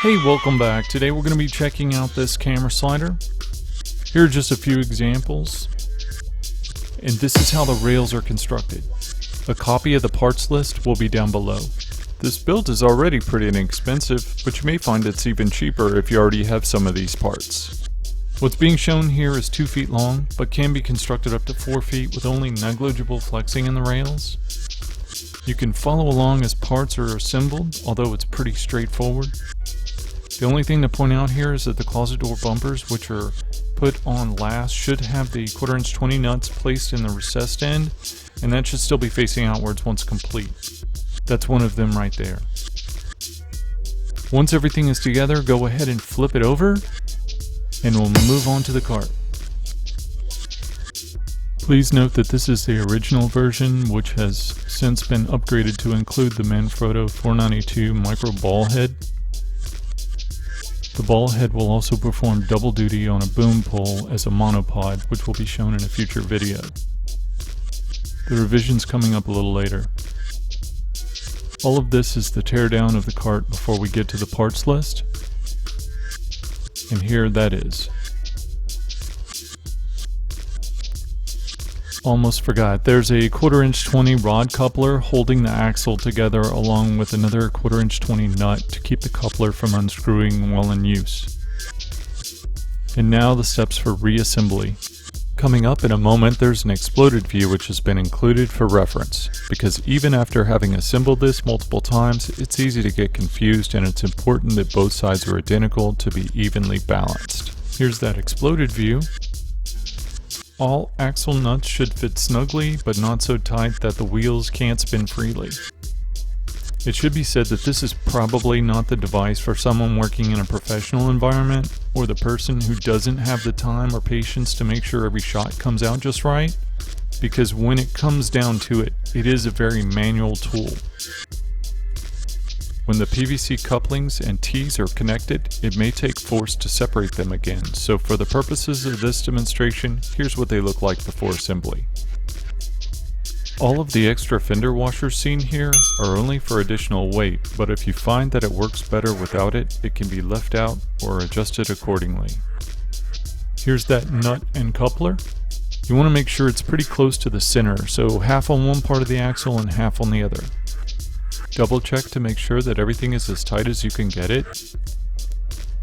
Hey, welcome back. Today we're going to be checking out this camera slider. Here are just a few examples. And this is how the rails are constructed. A copy of the parts list will be down below. This build is already pretty inexpensive, but you may find it's even cheaper if you already have some of these parts. What's being shown here is 2 feet long, but can be constructed up to 4 feet with only negligible flexing in the rails. You can follow along as parts are assembled, although it's pretty straightforward. The only thing to point out here is that the closet door bumpers, which are put on last, should have the 1/4 inch 20 nuts placed in the recessed end, and that should still be facing outwards once complete. That's one of them right there. Once everything is together, go ahead and flip it over, and we'll move on to the cart. Please note that this is the original version, which has since been upgraded to include the Manfrotto 492 micro ball head. The ball head will also perform double duty on a boom pole as a monopod, which will be shown in a future video. The revision's coming up a little later. All of this is the teardown of the cart before we get to the parts list. And here that is. Almost forgot, there's a 1/4 inch 20 rod coupler holding the axle together along with another 1/4 inch 20 nut to keep the coupler from unscrewing while in use. And now the steps for reassembly. Coming up in a moment, there's an exploded view which has been included for reference, because even after having assembled this multiple times, it's easy to get confused, and it's important that both sides are identical to be evenly balanced. Here's that exploded view. All axle nuts should fit snugly, but not so tight that the wheels can't spin freely. It should be said that this is probably not the device for someone working in a professional environment, or the person who doesn't have the time or patience to make sure every shot comes out just right, because when it comes down to it, it is a very manual tool. When the PVC couplings and T's are connected, it may take force to separate them again, so for the purposes of this demonstration, here's what they look like before assembly. All of the extra fender washers seen here are only for additional weight, but if you find that it works better without it, it can be left out or adjusted accordingly. Here's that nut and coupler. You want to make sure it's pretty close to the center, so half on one part of the axle and half on the other. Double check to make sure that everything is as tight as you can get it.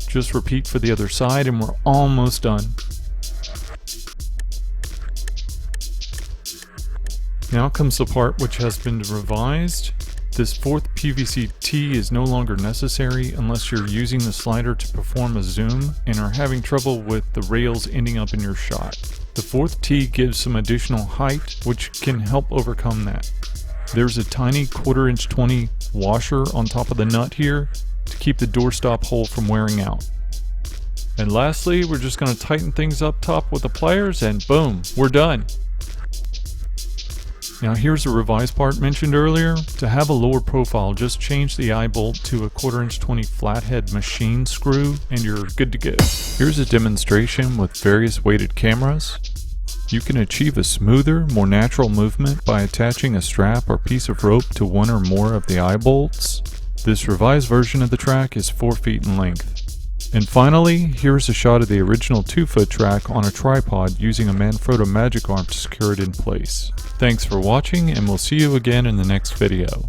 Just repeat for the other side and we're almost done. Now comes the part which has been revised. This 4th PVC T is no longer necessary unless you're using the slider to perform a zoom and are having trouble with the rails ending up in your shot. The 4th T gives some additional height which can help overcome that. There's a tiny 1/4 inch 20 washer on top of the nut here to keep the doorstop hole from wearing out. And lastly, we're just going to tighten things up top with the pliers and boom, we're done. Now here's a revised part mentioned earlier. To have a lower profile, just change the eye bolt to a 1/4 inch 20 flathead machine screw and you're good to go. Here's a demonstration with various weighted cameras. You can achieve a smoother, more natural movement by attaching a strap or piece of rope to one or more of the eye bolts. This revised version of the track is 4 feet in length. And finally, here's a shot of the original 2-foot track on a tripod using a Manfrotto magic arm to secure it in place. Thanks for watching, and we'll see you again in the next video.